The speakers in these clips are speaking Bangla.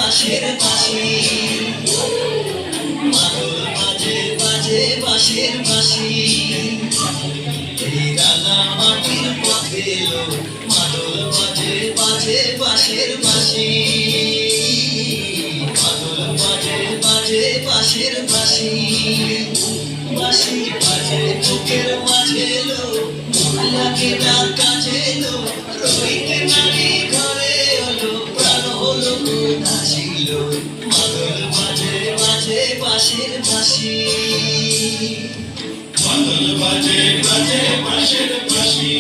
বাঁশের বাঁশি মাদল বাজে বাজে বাঁশের বাঁশি এই রাঙা মাটির পথে এলো মাদল বাজে বাজে বাঁশের বাঁশি মাদল বাজে বাজে বাঁশের বাঁশি বাঁশি বাজে বুকের মাঝে এলো লাগে না কাজে এলো রইতে নারী ঘরে হলো প্রাণ হলো নাচিল মাদল বাজে বাজে বাঁশের বাঁশি মাদল বাজে বাজে বাঁশের বাঁশি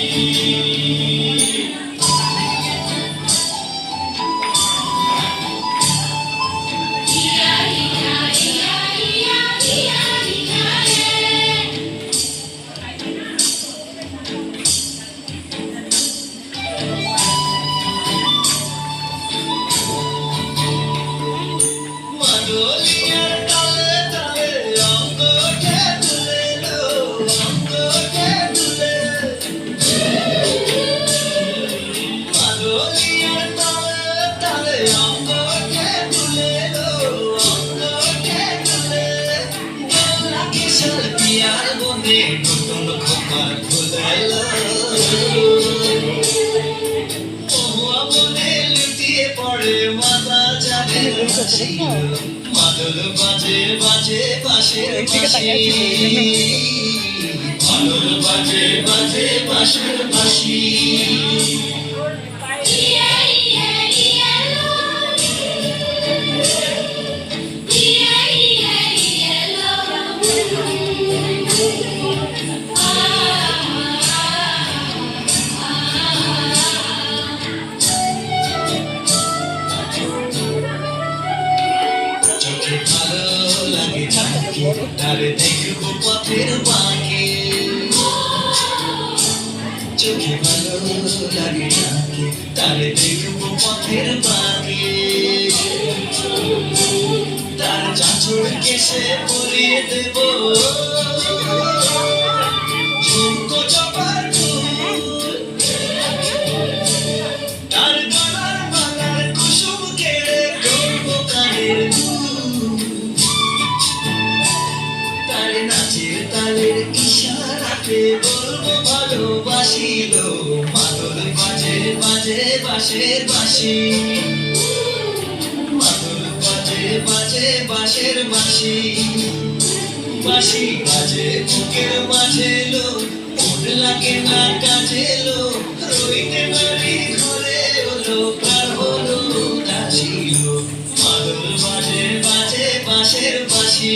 মাদলিয়ার তালে তালে অঙ্গকে তুলে লো অঙ্গকে তুলে মাদলিয়ার তালে তালে অঙ্গকে তুলে লো অঙ্গকে তুলে গলা কিশোর পিয়ার বনে নতুন খোপার খুলাইলো মহুয়া বনে লুটিয়ে পড়ে মাথা যাবে মাদল বাজে বাজে বাঁশের বাঁশি মাদল বাজে বাজে বাঁশের বাঁশি চোখে ভালো লাগে ঝাঁকি তারে দেখবো পথের বাঁকে চোখে ভালো লাগে ঝাঁকি তারে দেখবো পথের বাঁকে তার চাঁচড় কেসে পরিয়ে দেব ঝুমকো জবার ফুল তার গলার মালার কুসুম কেড়ে করবো কানের তারে নাচের তালের ইশারাতে বলবো ভালোবাসিল মাদল বাজে বাজে বাঁশের বাঁশি মাদল বাজে বাজে বাঁশের বাঁশি বাঁশি বাজে বুকের মাঝে লো মন লাগে না কাজে লো রইতে নারী ঘরে হলো প্রাণ হলো নাচিল মাদল বাজে বাজে বাঁশের বাঁশি